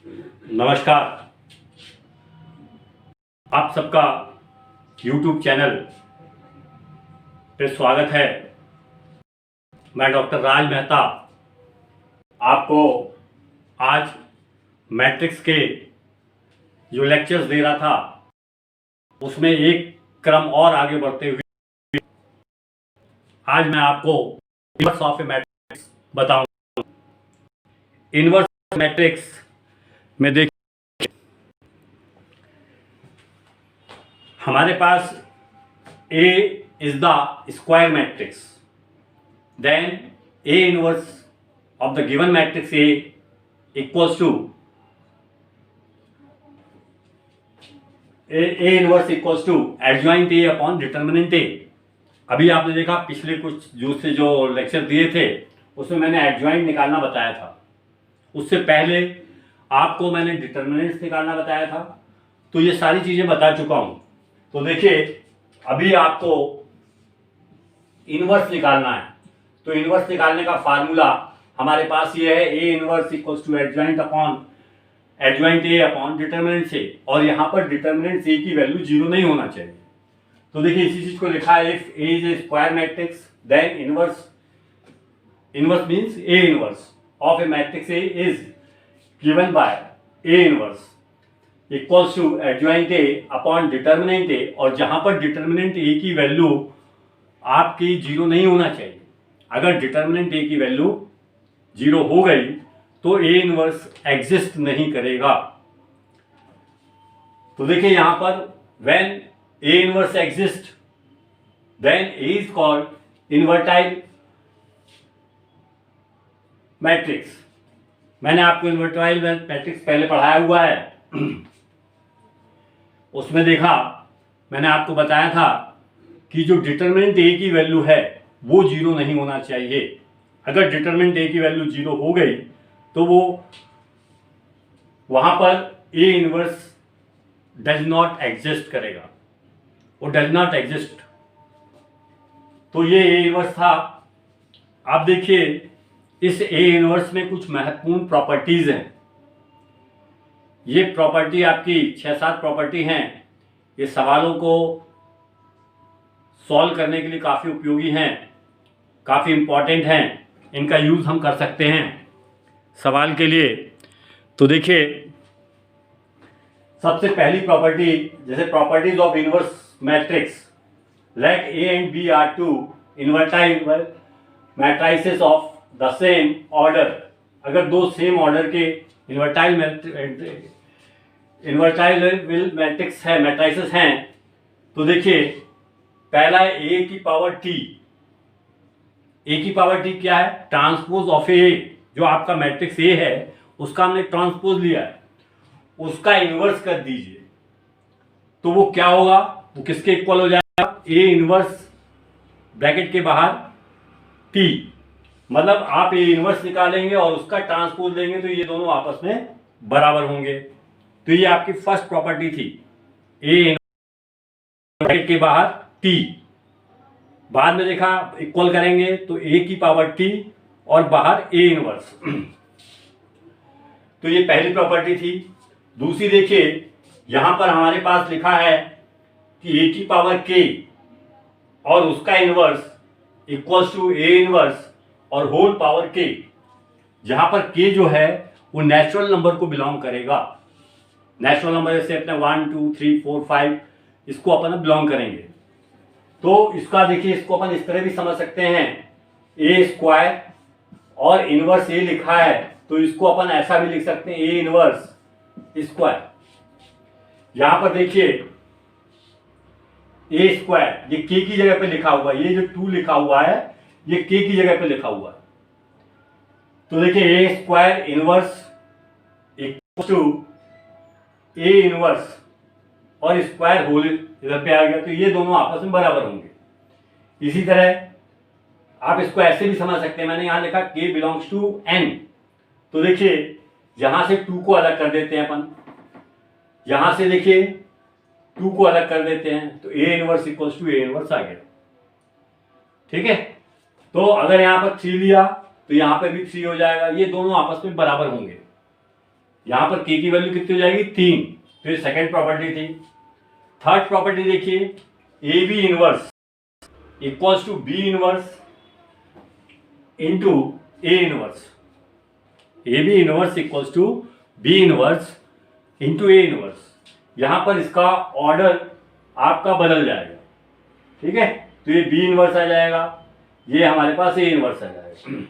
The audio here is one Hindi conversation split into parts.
नमस्कार। आप सबका YouTube चैनल पे स्वागत है। मैं डॉक्टर राज मेहता आपको आज मैट्रिक्स के जो लेक्चर्स दे रहा था उसमें एक क्रम और आगे बढ़ते हुए आज मैं आपको इनवर्स ऑफ ए मैट्रिक्स बताऊंगा। इनवर्स मैट्रिक्स में देखिए, हमारे पास A is the square matrix, then A inverse of the given matrix A equals to A inverse equals to adjoint A upon determinant A। अभी आपने देखा पिछले कुछ जो लेक्चर दिए थे उसमें मैंने एडजॉइंट निकालना बताया था। उससे पहले आपको मैंने डिटर्मिनेंट्स निकालना बताया था। तो ये सारी चीजें बता चुका हूं। तो देखिए, अभी आपको इनवर्स निकालना है। तो इनवर्स निकालने का फार्मूला हमारे पास ये है, A inverse equals to adjoint A upon determinant A. और यहाँ पर डिटर्मिनेंट ए की वैल्यू 0 नहीं होना चाहिए। तो देखिए, इसी चीज को लिखा है, if A is a square matrix then inverse means A inverse of a matrix A is given by A inverse equals to adjoint A upon determinant A. और जहां पर डिटर्मिनेंट ए की वैल्यू आपकी 0 नहीं होना चाहिए। अगर डिटर्मिनेंट ए की वैल्यू 0 हो गई तो ए इनवर्स एग्जिस्ट नहीं करेगा। तो देखिए यहां पर when A inverse exist then A is called invertible matrix. मैंने आपको इनवर्टाइल मैट्रिक्स पहले पढ़ाया हुआ है। उसमें देखा, मैंने आपको बताया था कि जो डिटर्मिनेंट ए की वैल्यू है वो 0 नहीं होना चाहिए। अगर डिटर्मिनेंट ए की वैल्यू 0 हो गई तो वो वहां पर ए इनवर्स डज नॉट एग्जिस्ट करेगा, वो डज नॉट एग्जिस्ट। तो ये ए इनवर्स था। आप देखिए, इस ए इनवर्स में कुछ महत्वपूर्ण प्रॉपर्टीज हैं। ये प्रॉपर्टी आपकी 6-7 प्रॉपर्टी हैं। ये सवालों को सॉल्व करने के लिए काफ़ी उपयोगी हैं, काफ़ी इंपॉर्टेंट हैं। इनका यूज़ हम कर सकते हैं सवाल के लिए। तो देखिए, सबसे पहली प्रॉपर्टी, जैसे properties of inverse matrix, let A and B are two invertible matrices of the same order. अगर दो सेम ऑर्डर के इनवर्टाइल मैट्रिक्स है, मैट्रिसेस हैं, तो देखिए पहला है ए की पावर टी। ए की पावर टी क्या है? ट्रांसपोज ऑफ ए। जो आपका मैट्रिक्स ए है उसका हमने ट्रांसपोज लिया है, उसका इनवर्स कर दीजिए तो वो क्या होगा? वो किसके इक्वल हो जाएगा? ए इनवर्स ब्रैकेट के बाहर टी। मतलब आप ए इनवर्स निकालेंगे और उसका ट्रांसपोज लेंगे तो ये दोनों आपस में बराबर होंगे। तो ये आपकी फर्स्ट प्रॉपर्टी थी, ए ब्रैकेट के बाहर टी। बाद में देखा इक्वल करेंगे तो ए की पावर टी और बाहर ए इनवर्स। तो ये पहली प्रॉपर्टी थी। दूसरी देखिए, यहां पर हमारे पास लिखा है कि ए की पावर के और उसका inverse equals to A inverse और होल पावर के। जहां पर के जो है वो नेचुरल नंबर को बिलोंग करेगा। नेचुरल नंबर जैसे अपने 1 2 3 4 5 इसको अपन बिलोंग करेंगे। तो इसका देखिए, इसको अपन इस तरह भी समझ सकते हैं, ए स्क्वायर और इनवर्स ए लिखा है तो इसको अपन ऐसा भी लिख सकते हैं, ए इनवर्स स्क्वायर। यहां पर देखिए ए स्क्वायर, ये के की जगह पे लिखा हुआ है, ये जो 2 लिखा हुआ है ये के की जगह पे लिखा हुआ है। तो देखिए A square inverse equal to A inverse और स्क्वायर होल इधर पे आ गया, तो ये दोनों आपस में बराबर होंगे। इसी तरह आप इसको ऐसे भी समझ सकते हैं, मैंने यहां लिखा k बिलोंग्स टू n। तो देखिए यहां से 2 को अलग कर देते हैं अपन, यहां से देखिए 2 को अलग कर देते हैं तो a inverse equals to a inverse आ गया। ठीक है, तो अगर यहां पर 3 लिया तो यहां पे भी 3 हो जाएगा, ये दोनों आपस में बराबर होंगे। यहाँ पर के की वैल्यू कितनी हो जाएगी 3, तो ये सेकेंड प्रॉपर्टी थी। थर्ड प्रॉपर्टी देखिए, A B inverse equals to B inverse into A inverse. A B inverse equals to B inverse into A inverse. यहां पर इसका ऑर्डर आपका बदल जाएगा, ठीक है। तो ये बी इनवर्स आ जाएगा, ये हमारे पास ए इनवर्स आ जाएगा।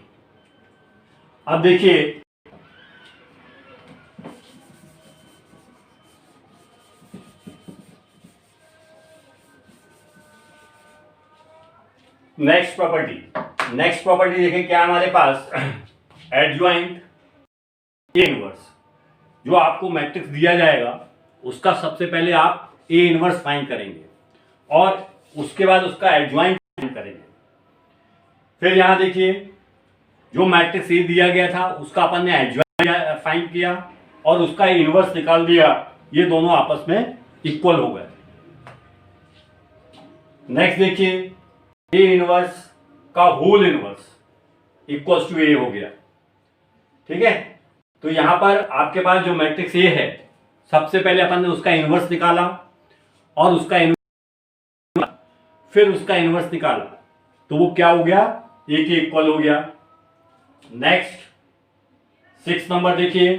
अब देखिए नेक्स्ट प्रॉपर्टी देखिए क्या हमारे पास, एडजॉइंट ए इनवर्स। जो आपको मैट्रिक्स दिया जाएगा उसका सबसे पहले आप ए इनवर्स फाइंड करेंगे और उसके बाद उसका एडजॉइंट फाइंड करेंगे। फिर यहां देखिए जो मैट्रिक्स ए दिया गया था उसका अपन ने एडजॉइंट फाइंड किया और उसका इनवर्स निकाल दिया, ये दोनों आपस में इक्वल हो गए। नेक्स्ट देखिए ए इनवर्स का होल इनवर्स इक्वल्स टू ए हो गया, ठीक है। तो यहां पर आपके पास जो मैट्रिक्स ए है, सबसे पहले अपन ने उसका इनवर्स निकाला और उसका फिर उसका इनवर्स निकाला, तो वो क्या हो गया, ए के इक्वल हो गया। नेक्स्ट 6 नंबर देखिए,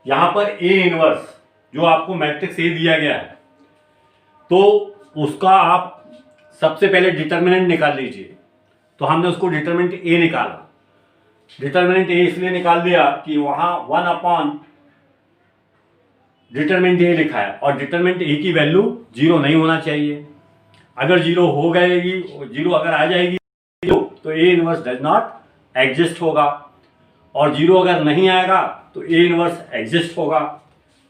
यहां पर ए इनवर्स जो आपको मैट्रिक्स ए दिया गया है, तो उसका आप सबसे पहले डिटर्मिनेंट निकाल लीजिए। तो हमने उसको डिटर्मिनेंट ए निकाला। डिटर्मिनेंट ए इसलिए निकाल दिया कि वहां 1 अपॉन डिटर्मिनेंट ए लिखा है और डिटर्मिनेंट ए की वैल्यू 0 नहीं होना चाहिए। अगर 0 हो गएगी, 0 अगर आ जाएगी तो ए इनवर्स डज नॉट एग्जिस्ट होगा, और 0 अगर नहीं आएगा तो ए इनवर्स एग्जिस्ट होगा।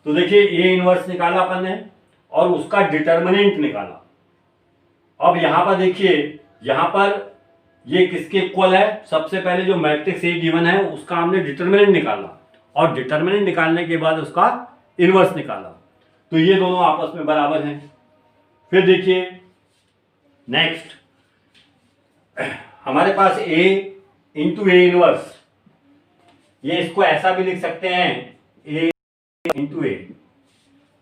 तो देखिए ए इनवर्स निकाला अपन ने और उसका डिटर्मिनेंट निकाला। अब यहां पर देखिए, यहां पर ये किसके इक्वल है, सबसे पहले जो मैट्रिक्स ए गिवन है उसका हमने डिटर्मिनेंट निकाला और डिटर्मिनेंट निकालने के बाद उसका इनवर्स निकाला, तो ये दोनों आपस में बराबर हैं। फिर देखिए नेक्स्ट हमारे पास ए इंटू ए इनवर्स, ये इसको ऐसा भी लिख सकते हैं ए इंटू ए।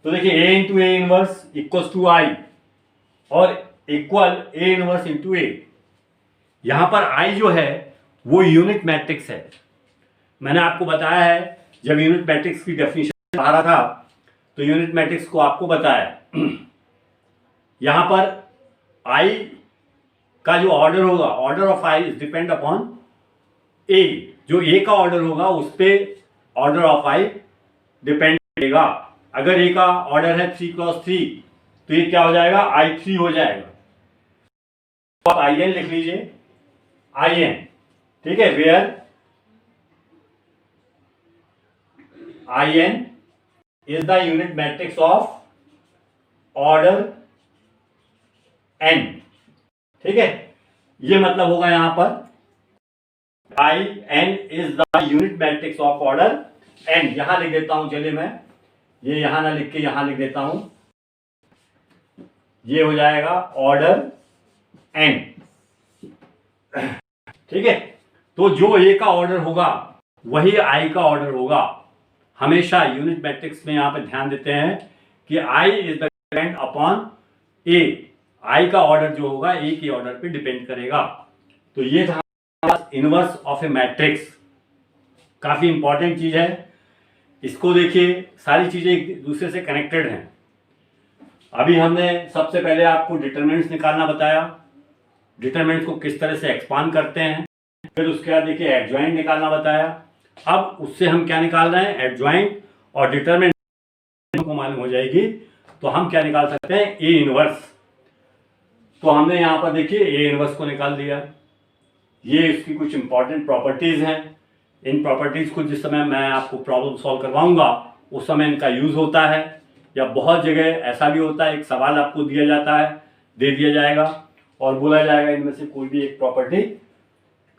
तो देखिए A into A inverse equals to I और equal A inverse into A. यहां पर आई जो है वो यूनिट मैट्रिक्स है। मैंने आपको बताया है जब यूनिट मैट्रिक्स की डेफिनेशन पढ़ा था तो यूनिट मैट्रिक्स को आपको बताया। यहां पर आई का जो ऑर्डर होगा, order of I is depend upon A. जो ए का ऑर्डर होगा उस पर ऑर्डर ऑफ आई डिपेंड करेगा। अगर ए का ऑर्डर है 3 क्रॉस 3 तो ये क्या हो जाएगा, I3 हो जाएगा। तो आप IN लिख लीजिए, IN, ठीक है। Where IN is the unit matrix of order n, ठीक है। ये मतलब होगा यहां पर IN is the unit matrix of order n। यहां लिख देता हूं, चलिए मैं ये यहां ना लिख के यहां लिख देता हूं, ये हो जाएगा ऑर्डर n, ठीक है। तो जो ए का ऑर्डर होगा वही आई का ऑर्डर होगा। हमेशा यूनिट मैट्रिक्स में यहां पे ध्यान देते हैं कि I is the depend upon ए। आई का ऑर्डर जो होगा ए के ऑर्डर पे डिपेंड करेगा। तो ये था इनवर्स ऑफ ए मैट्रिक्स, काफी इंपॉर्टेंट चीज है। इसको देखिए, सारी चीजें एक दूसरे से कनेक्टेड हैं। अभी हमने सबसे पहले आपको डिटरमिनेंट्स निकालना बताया, डिटरमिनेंट्स को किस तरह से एक्सपांड करते हैं। फिर उसके बाद देखिए एडजॉइंट निकालना बताया। अब उससे हम क्या निकाल रहे हैं, एडजॉइंट और डिटरमिनेंट को मालूम हो जाएगी तो हम क्या निकाल सकते हैं, ए इनवर्स। तो हमने यहाँ पर देखिए ए इनवर्स को निकाल दिया। ये इसकी कुछ इंपॉर्टेंट प्रॉपर्टीज हैं। इन प्रॉपर्टीज को जिस समय मैं आपको प्रॉब्लम सॉल्व करवाऊंगा उस समय इनका यूज होता है, या बहुत जगह ऐसा भी होता है एक सवाल आपको दिया जाता है, दे दिया जाएगा और बोला जाएगा इनमें से कोई भी एक प्रॉपर्टी,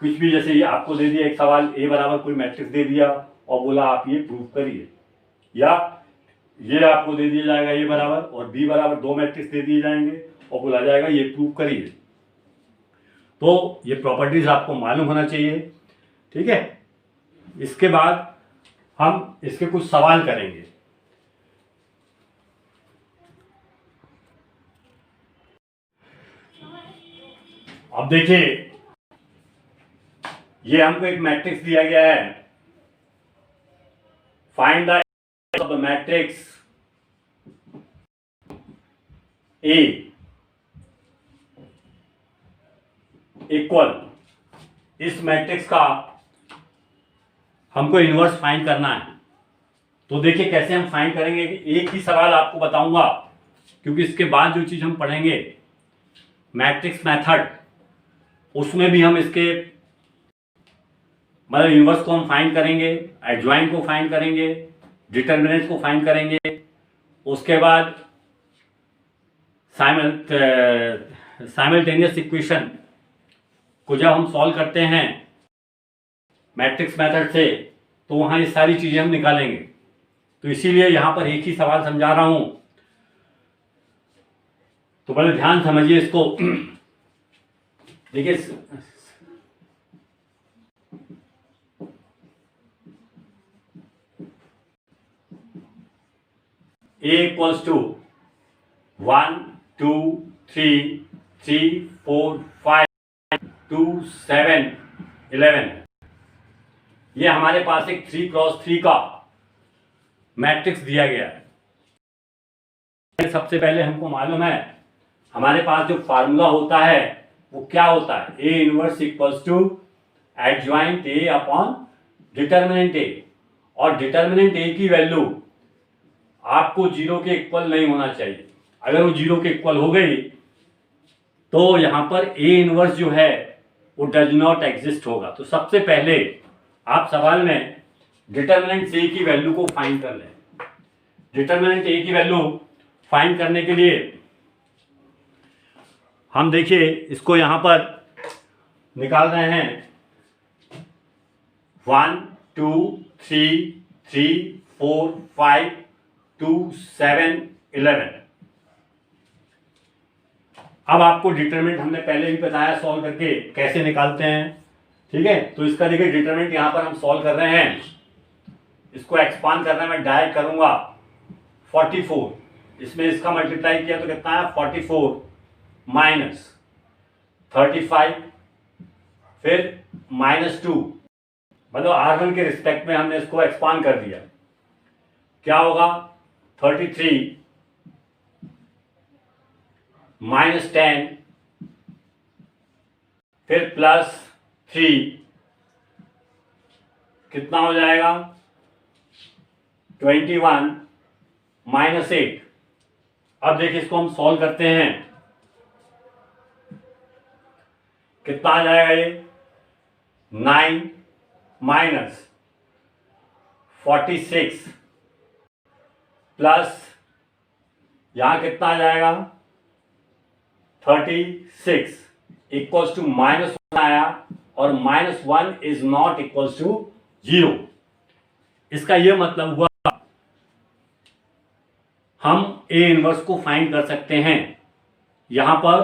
कुछ भी, जैसे ये आपको दे दिया एक सवाल, ए बराबर कोई मैट्रिक्स दे दिया और बोला आप ये प्रूव करिए, या ये आपको दे दिया जाएगा ए बराबर और बी बराबर 2 मैट्रिक्स दे दिए जाएंगे और बोला जाएगा ये प्रूव करिए। तो ये प्रॉपर्टीज आपको मालूम होना चाहिए, ठीक है। इसके बाद हम इसके कुछ सवाल करेंगे। अब देखिए, ये हमको एक मैट्रिक्स दिया गया है, find the matrix A equal, इस मैट्रिक्स का हमको इनवर्स फाइंड करना है। तो देखिए कैसे हम फाइंड करेंगे, एक ही सवाल आपको बताऊंगा, क्योंकि इसके बाद जो चीज हम पढ़ेंगे मैट्रिक्स मेथड, उसमें भी हम इसके मतलब इनवर्स को हम फाइंड करेंगे, एडजॉइंट को फाइंड करेंगे, डिटर्मिनेंट को फाइंड करेंगे। उसके बाद साइमल्टेनियस इक्वेशन को जब हम सॉल्व करते हैं मैट्रिक्स मेथड से, तो वहां ये सारी चीजें हम निकालेंगे। तो इसीलिए यहां पर एक ही सवाल समझा रहा हूं, तो बड़े ध्यान समझिए इसको। देखिए, A equals to 1 2 3 3 4 5 2 7 11 है। ये हमारे पास एक 3x3 का मैट्रिक्स दिया गया है। सबसे पहले हमको मालूम है हमारे पास जो फार्मूला होता है वो क्या होता है, A inverse equals to adjoint A upon determinant A, और डिटर्मिनेंट A की वैल्यू आपको 0 के इक्वल नहीं होना चाहिए। अगर वो 0 के इक्वल हो गई तो यहां पर A इनवर्स जो है वो डज नॉट एग्जिस्ट होगा। तो सबसे पहले आप सवाल में डिटर्मिनेंट A की वैल्यू को फाइंड कर लें। डिटर्मिनेंट A की वैल्यू फाइंड करने के लिए हम देखिए इसको यहां पर निकाल रहे हैं। 1 2 3 3 4 5 2 7 11। अब आपको डिटरमिनेंट हमने पहले भी बताया सॉल्व करके कैसे निकालते हैं, ठीक है। तो इसका देखिए डिटरमिनेंट यहां पर हम सॉल्व कर रहे हैं, इसको एक्सपांड करना मैं डायरेक्ट करूंगा 44, इसमें इसका मल्टीप्लाई किया तो कितना है 44 माइनस 35 फिर -2, मतलब R1 के रिस्पेक्ट में हमने इसको एक्सपांड कर दिया। क्या होगा 33 -10 फिर +3, कितना हो जाएगा 21 -8। अब देखिए इसको हम सॉल्व करते हैं, कितना आ जाएगा ये 9 माइनस 46 प्लस यहां कितना आ जाएगा 36 इक्वल्स टू -1 आया, और -1 इज नॉट इक्वल्स टू 0। इसका यह मतलब हुआ हम A इनवर्स को फाइंड कर सकते हैं। यहां पर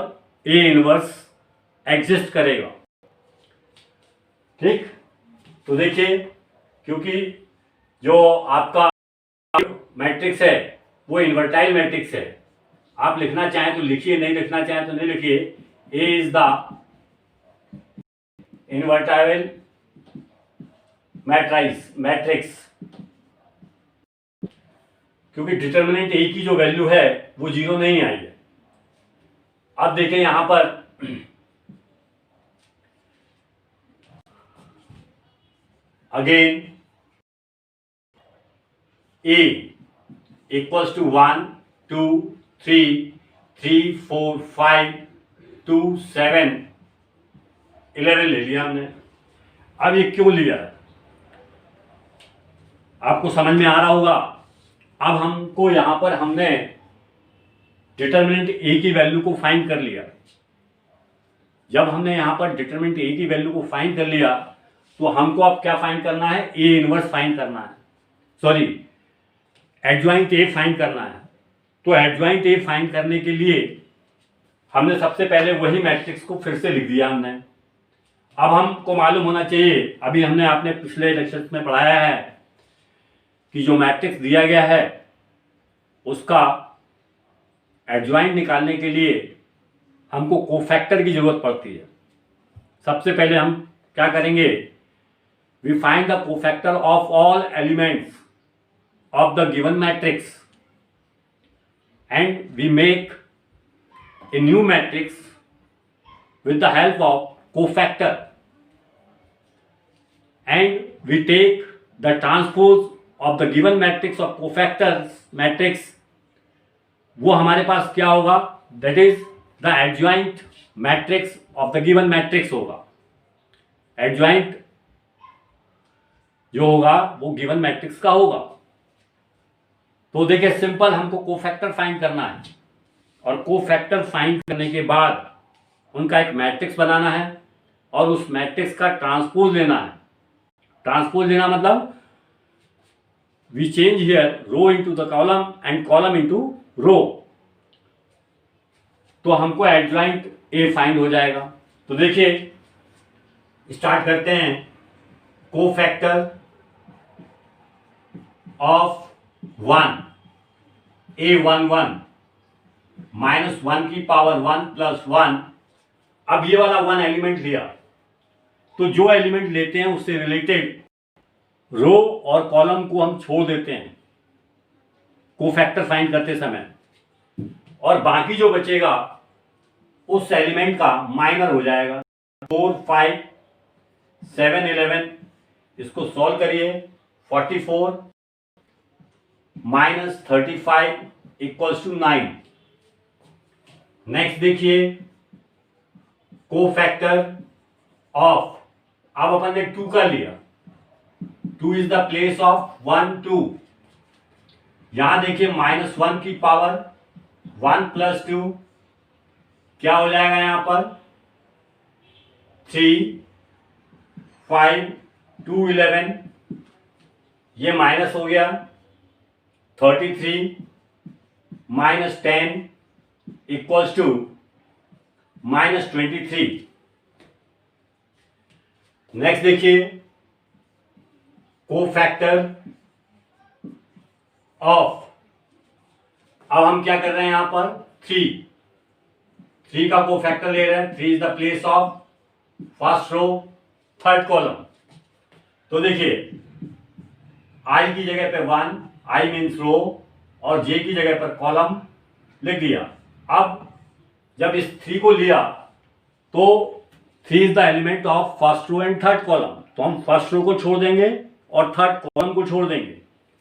A इनवर्स एग्जिस्ट करेगा, ठीक। तो देखिए, क्योंकि जो आपका मैट्रिक्स है वो इन्वर्टाइल मैट्रिक्स है, आप लिखना चाहें तो लिखिए, नहीं लिखना चाहें तो नहीं लिखिए। A इज द इन्वर्टाइल मैट्रिक्स, क्योंकि डिटर्मिनेंट A की जो वैल्यू है वो 0 नहीं आई है। अब देखें यहां पर अगेन A इक्वल्स टू 1 2 3 3 4 5 2 7 11 ले लिया हमने। अब ये क्यों लिया है आपको समझ में आ रहा होगा। अब हमको यहां पर हमने डिटर्मिनेंट A की वैल्यू को फाइंड कर लिया। जब हमने यहां पर डिटर्मिनेंट A की वैल्यू को फाइंड कर लिया तो हमको अब क्या फाइंड करना है, A इनवर्स फाइंड करना है, सॉरी एडजॉइंट A फाइंड करना है। तो एडजॉइंट A फाइंड करने के लिए हमने सबसे पहले वही मैट्रिक्स को फिर से लिख दिया हमने। अब हमको मालूम होना चाहिए, अभी हमने आपने पिछले लेक्चर्स में पढ़ाया है कि जो मैट्रिक्स दिया गया है उसका एडजॉइंट निकालने के लिए हमको कोफैक्टर की जरूरत पड़ती है। सबसे पहले हम क्या करेंगे, we find the cofactor of all elements of the given matrix and we make a new matrix with the help of cofactor and we take the transpose of the given matrix of cofactors matrix, वो हमारे पास क्या होगा, that is the adjoint matrix of the given matrix होगा। adjoint जो होगा वो गिवन मैट्रिक्स का होगा। तो देखिए सिंपल, हमको कोफैक्टर फाइंड करना है और कोफैक्टर फाइंड करने के बाद उनका एक मैट्रिक्स बनाना है और उस मैट्रिक्स का ट्रांसपोज लेना है। ट्रांसपोज लेना मतलब we change here row into the column and column into row, तो हमको एडजॉइंट ए फाइंड हो जाएगा। तो देखिए स्टार्ट करते हैं। कोफैक्टर ऑफ 1 A11 -1 की पावर 1 + 1। अब ये वाला 1 एलिमेंट लिया, तो जो एलिमेंट लेते हैं उससे रिलेटेड रो और कॉलम को हम छोड़ देते हैं कोफैक्टर फाइंड करते समय, और बाकी जो बचेगा उस एलिमेंट का माइनर हो जाएगा। 4 5 7 11, इसको सॉल्व करिए। 44 - 35 = 9। नेक्स्ट देखिए कोफैक्टर ऑफ, अब अपन ने 2 का लिया, 2 इज द प्लेस ऑफ 1 2। यहां देखिए -1 की पावर 1 + 2 क्या हो जाएगा, यहां पर 3 5 2 11, ये माइनस हो गया। 33 - 10 = -23। नेक्स्ट देखिए कोफैक्टर ऑफ, अब हम क्या कर रहे हैं यहां पर 3 का कोफैक्टर ले रहे हैं। 3 is the place of first row third column. तो देखिए आई की जगह पे 1, आई मीन्स रो, और जे की जगह पर कॉलम लिख दिया। अब जब इस 3 को लिया तो 3 is the element of first row and third column, तो हम फर्स्ट रो को छोड़ देंगे और थर्ड कॉलम को छोड़ देंगे।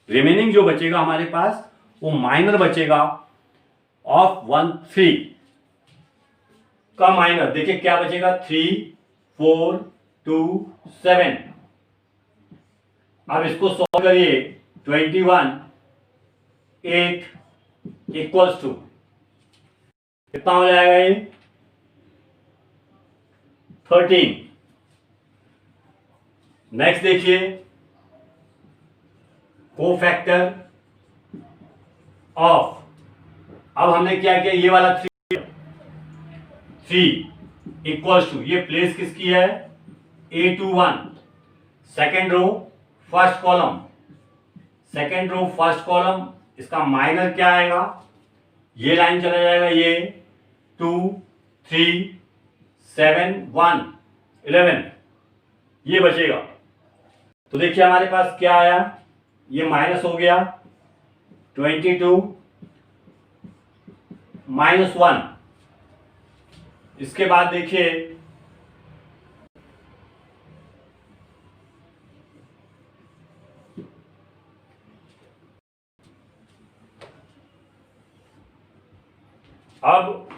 रिमेनिंग जो बचेगा हमारे पास वो माइनर बचेगा ऑफ 1 3 का माइनर। देखिए क्या बचेगा, 3 4 2 7। अब इसको सॉल्व करिए। 21 8 = कितना हो जाएगा, ये 13। नेक्स्ट देखिए कोफैक्टर ऑफ, अब हमने क्या किया, ये वाला 3 = ये प्लेस किसकी है, A21 second row first column. Second row first column, इसका माइनर क्या आएगा, ये लाइन चला जाएगा, ये 2 3 7 1 11, ये बचेगा। तो देखिए हमारे पास क्या आया, ये माइनस हो गया। 22 -1। इसके बाद देखिए अब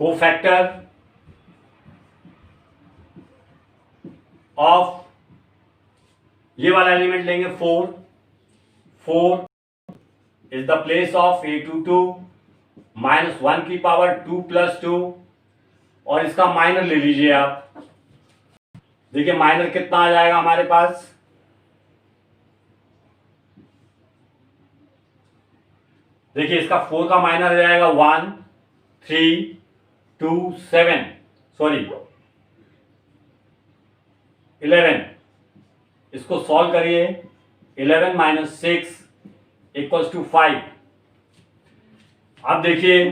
कोफैक्टर ऑफ, ये वाला एलिमेंट लेंगे 4 is the place of A22 -1 की पावर 2 + 2, और इसका माइनर ले लीजिए आप। देखिए माइनर कितना आ जाएगा हमारे पास, देखिए इसका 4 का माइनर आ जाएगा 1 3 2 7, सॉरी 11। इसको सॉल्व करिए। 11 माइनस 6 इक्वल्स टू 5। अब देखिए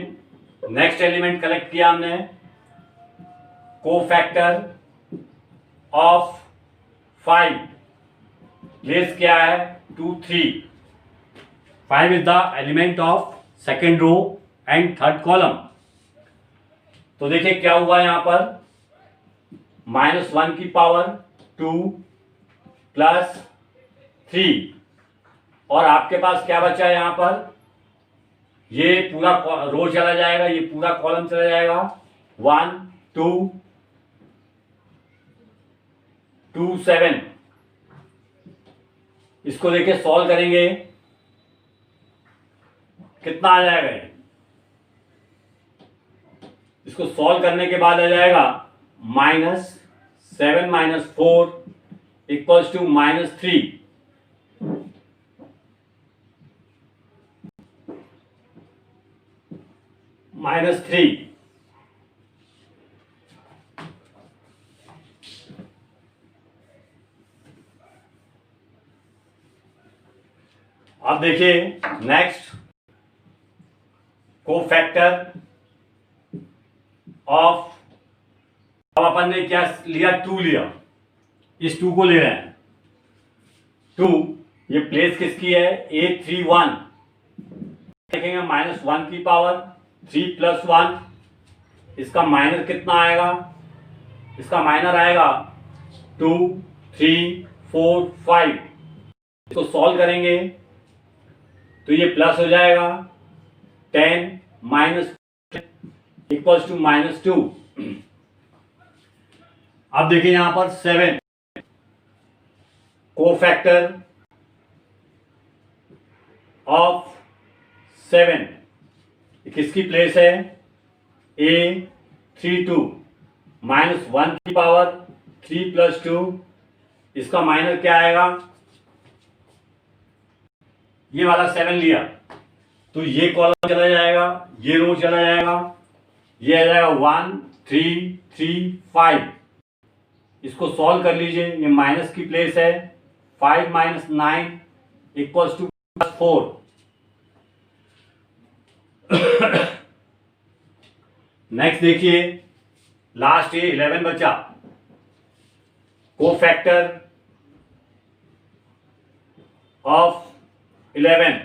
नेक्स्ट एलिमेंट कलेक्ट किया हमने, कोफैक्टर ऑफ 5, प्लेस क्या है 2 3। 5 is the element of second row and third column. तो देखिए क्या हुआ यहां पर, -1 की पावर 2 प्लस 3, और आपके पास क्या बचा है यहां पर, ये पूरा रो चला जाएगा, ये पूरा कॉलम चला जाएगा, 1 2 2 7। इसको देखिए सॉल्व करेंगे, कितना आ जाएगा, इसको सॉल्व करने के बाद आ जाएगा -7 माइनस 4 इक्वल्स टू -3। -3। अब देखिए नेक्स्ट, कोफैक्टर ऑफ, अब अपन ने क्या लिया, 2 लिया, इस 2 को ले रहे हैं 2, ये प्लेस किसकी है, A31। देखेंगे -1 की पावर 3 प्लस 1, इसका माइनर कितना आएगा, इसका माइनर आएगा 2 3 4 5। इसको सॉल्व करेंगे तो ये प्लस हो जाएगा, 10 माइनस इक्वल्स टू -2। अब देखिए यहां पर 7, कोफैक्टर ऑफ 7, किसकी प्लेस है, A32, -1 की पावर 3 प्लस 2, इसका माइनर क्या आएगा, ये वाला 7 लिया तो ये कॉलम चला जाएगा, ये रो चला जाएगा, ये आ जाएगा 1 3 3 5। इसको सॉल्व कर लीजिए, ये माइनस की प्लेस है, 5 माइनस 9 इक्वल्स टू 4। नेक्स्ट देखिए लास्ट, ये 11 बचा, कोफैक्टर ऑफ 11,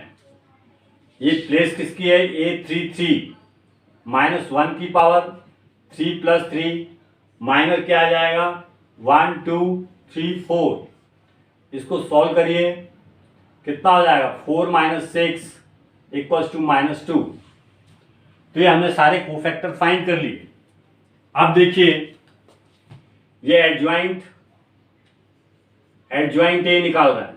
ये प्लेस किसकी है, A33, -1 की पावर 3 प्लस 3, माइनर क्या आ जाएगा 1 2 3 4। इसको सॉल्व करिए, कितना हो जाएगा, 4 माइनस 6 इक्वल्स टू -2। तो ये हमने सारे कोफैक्टर फाइंड कर लिए। अब देखिए ये एडजॉइंट ए निकाल रहा है,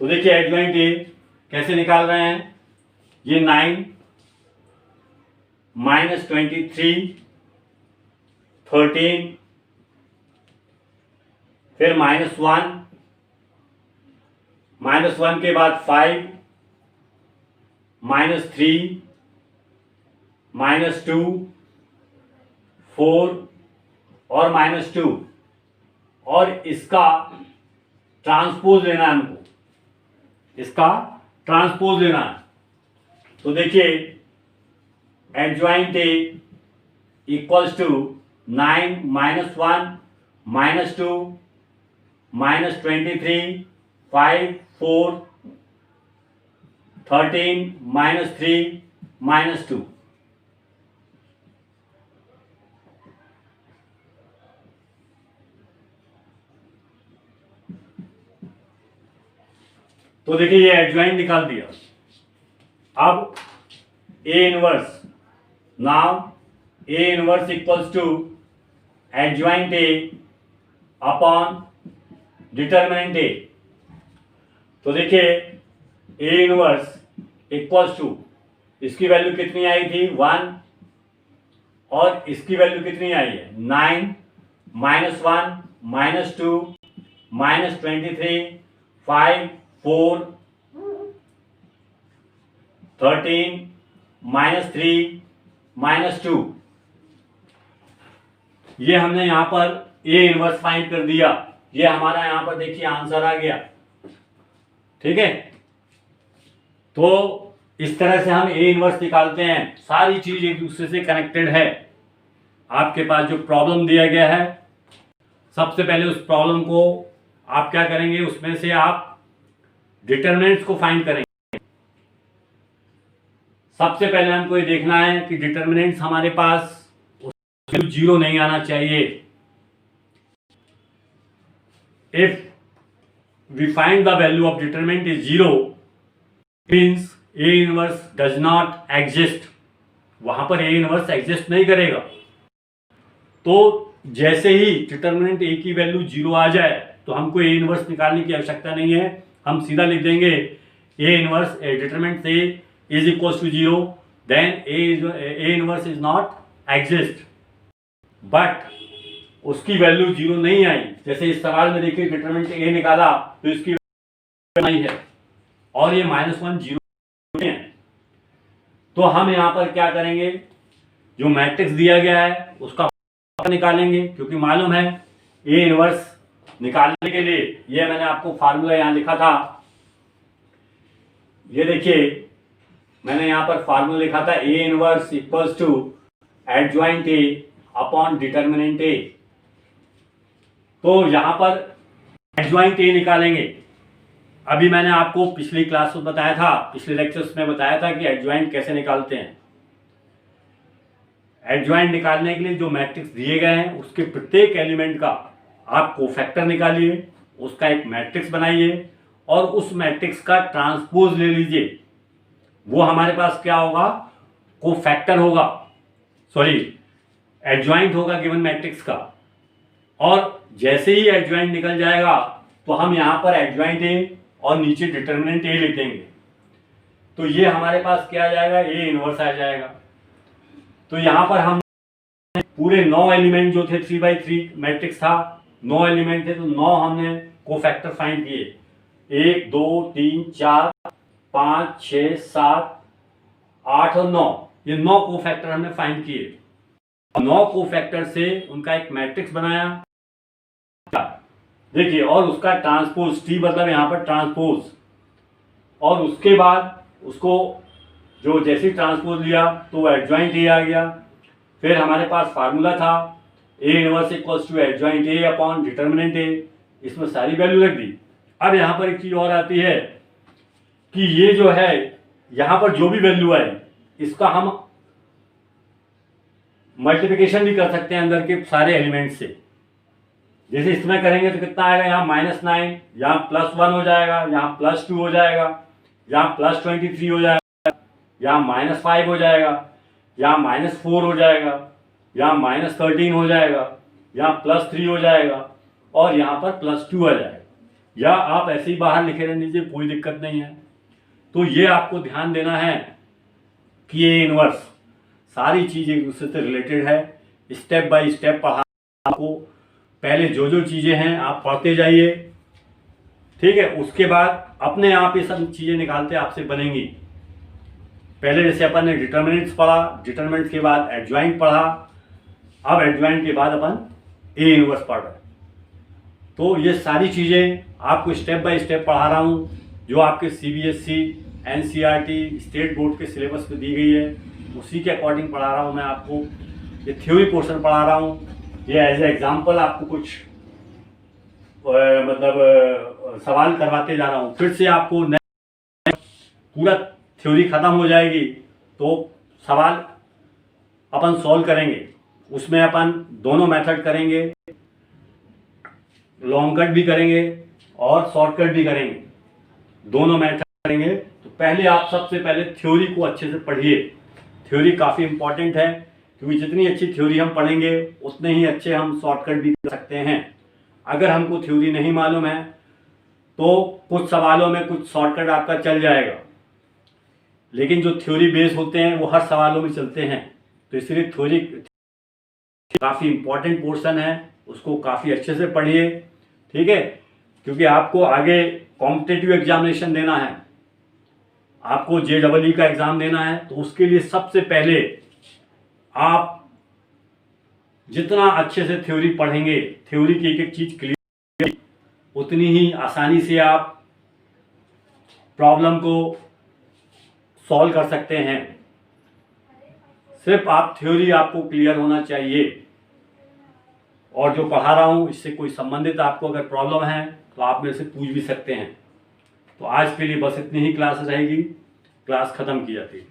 तो देखिए एडजॉइंट ए कैसे निकाल रहे हैं, ये 9 माइनस 23 13, फिर -1, -1 के बाद 5 -3 -2 4 और -2, और इसका ट्रांसपोज लेना है हमको, इसका ट्रांसपोज लेना है। तो देखिए एडजॉइंट ए इक्वल्स टू 9 -1 -2 -23 5 4 13 -3 -2। तो देखिए ये एडजॉइंट निकाल दिया। अब A inverse, now A inverse equals to adjoint A upon determinant A. तो देखिए ए इनवर्स इक्वल्स टू, इसकी वैल्यू कितनी आई थी 1, और इसकी वैल्यू कितनी आई है 9 -1 -2 -23 5 4 13 -3 -2। ये हमने यहां पर ए इनवर्स फाइंड कर दिया, ये हमारा यहां पर देखिए आंसर आ गया। ठीक है, तो इस तरह से हम ए इनवर्स निकालते हैं। सारी चीज एक दूसरे से कनेक्टेड है। आपके पास जो प्रॉब्लम दिया गया है, सबसे पहले उस प्रॉब्लम को आप क्या करेंगे, उसमें से आप डिटरमिनेंट्स को फाइंड करेंगे। सबसे पहले हमको ये देखना है कि डिटरमिनेंट्स हमारे पास जीरो नहीं आना चाहिए। If we find the value of determinant is zero, means A inverse does not exist. वहां पर ए इनवर्स एग्जिस्ट नहीं करेगा। तो जैसे ही डिटरमिनेंट ए की वैल्यू जीरो आ जाए तो हमको ए इनवर्स निकालने की आवश्यकता नहीं है। हम सीधा लिख देंगे A inverse determinant A is equal to zero, then A inverse is not exist. But उसकी वैल्यू जीरो नहीं आई। जैसे इस सवाल में देखिए डिटरमिनेंट ए निकाला तो इसकी नहीं है और ये -1 जीरो है। तो हम यहां पर क्या करेंगे, जो मैट्रिक्स दिया गया है उसका निकालेंगे, क्योंकि मालूम है ए इनवर्स निकालने के लिए ये मैंने आपको फार्मूला यहां लिखा था। ये देखिए मैंने यहां पर फार्मूला लिखा था, A inverse equals to adjoint A upon determinant A. तो यहां पर एडजॉइंट ए निकालेंगे। अभी मैंने आपको पिछली क्लास में बताया था, पिछले लेक्चर्स में बताया था कि एडजॉइंट कैसे निकालते हैं। एडजॉइंट निकालने के लिए जो मैट्रिक्स दिए गए हैं उसके प्रत्येक एलिमेंट का आप कोफैक्टर निकालिए, उसका एक मैट्रिक्स बनाइए और उस मैट्रिक्स का ट्रांसपोज ले लीजिए। वो हमारे पास क्या होगा, कोफैक्टर होगा, सॉरी एडजॉइंट होगा गिवन मैट्रिक्स का। और जैसे ही एडजॉइंट निकल जाएगा तो हम यहां पर एडजॉइंट ए और नीचे डिटरमिनेंट ए लिख देंगे। तो ये हमारे पास क्या आ जाएगा, ए इनवर्स आ जाएगा। तो यहां पर हम पूरे 9 एलिमेंट जो थे 3x3 मैट्रिक्स था, 9 एलिमेंट थे, तो 9 हमने कोफैक्टर फाइंड किए। 1 2 3 4 5 6 7 8 और 9, ये 9 कोफैक्टर हमने फाइंड किए। 9 कोफैक्टर से उनका एक मैट्रिक्स बनाया, देखिए, और उसका ट्रांसपोज, टी मतलब यहां पर ट्रांसपोज। और उसके बाद उसको जो जैसे ट्रांसपोज लिया तो एडजॉइंट ए आ गया। फिर हमारे पास फार्मूला था A inverse equals to adjoint A upon determinant A, इसमें सारी वैल्यू रख दी। अब यहां पर एक चीज और आती है कि ये जो है यहां पर जो भी वैल्यू आए इसका हम मल्टीप्लिकेशन भी कर सकते हैं अंदर के सारे एलिमेंट से। जैसे इसमें करेंगे तो कितना आएगा, यहाँ -9, यहाँ +1 हो जाएगा, यहाँ +2 हो जाएगा, यहाँ +23 हो जाएगा, यहाँ -5 हो जाएगा, यहाँ -4 हो जाएगा, यहाँ -13 हो जाएगा, यहाँ +3 हो जाएगा और यहाँ पर +2 आ जाएगा। या आप ऐसे ही बाहर लिखे रहने दीजिए, कोई दिक्कत नहीं है। तो ये आपको ध्यान देना है कि ये इनवर्स सारी चीज़ें एक दूसरे से रिलेटेड है। स्टेप बाय स्टेप पढ़ा आपको, पहले जो जो चीज़ें हैं आप पढ़ते जाइए, ठीक है। उसके बाद अपने आप ये सब चीज़ें निकालते आपसे बनेंगी। पहले जैसे अपन ने डिटरमिनेंट्स पढ़ा, डिटरमिनेंट्स के बाद एडजॉइंट पढ़ा, अब एडजॉइंट के बाद अपन ए इनवर्स पढ़ रहे हैं। तो ये सारी चीज़ें आपको स्टेप बाय स्टेप पढ़ा रहा हूँ, जो आपके CBSE NCERT स्टेट बोर्ड के सिलेबस में दी गई है, उसी के अकॉर्डिंग पढ़ा रहा हूँ मैं आपको। ये थ्योरी पोर्शन पढ़ा रहा हूँ, ये एज एग्जाम्पल आपको कुछ मतलब सवाल करवाते जा रहा हूँ। फिर से आपको पूरा थ्योरी खत्म हो जाएगी तो सवाल अपन सॉल्व करेंगे। उसमें अपन दोनों मेथड करेंगे, लॉन्ग कट भी करेंगे और शॉर्टकट भी करेंगे, दोनों मेथड करेंगे। तो पहले आप सबसे पहले थ्योरी को अच्छे से पढ़िए। थ्योरी काफ़ी इंपॉर्टेंट है, क्योंकि जितनी अच्छी थ्योरी हम पढ़ेंगे उतने ही अच्छे हम शॉर्टकट भी कर सकते हैं। अगर हमको थ्योरी नहीं मालूम है तो कुछ सवालों में कुछ शॉर्टकट आपका चल जाएगा, लेकिन जो थ्योरी बेस होते हैं वो हर सवालों में चलते हैं। तो इसलिए थ्योरी काफ़ी इंपॉर्टेंट पोर्शन है, उसको काफ़ी अच्छे से पढ़िए, ठीक है। क्योंकि आपको आगे कॉम्पिटिटिव एग्जामिनेशन देना है, आपको JEE का एग्ज़ाम देना है, तो उसके लिए सबसे पहले आप जितना अच्छे से थ्योरी पढ़ेंगे, थ्योरी की एक एक चीज़ क्लियर, उतनी ही आसानी से आप प्रॉब्लम को सॉल्व कर सकते हैं। सिर्फ आप थ्योरी आपको क्लियर होना चाहिए, और जो पढ़ा रहा हूँ इससे कोई संबंधित आपको अगर प्रॉब्लम है तो आप मेरे से पूछ भी सकते हैं। तो आज के लिए बस इतनी ही क्लास रहेगी, क्लास ख़त्म की जाती है।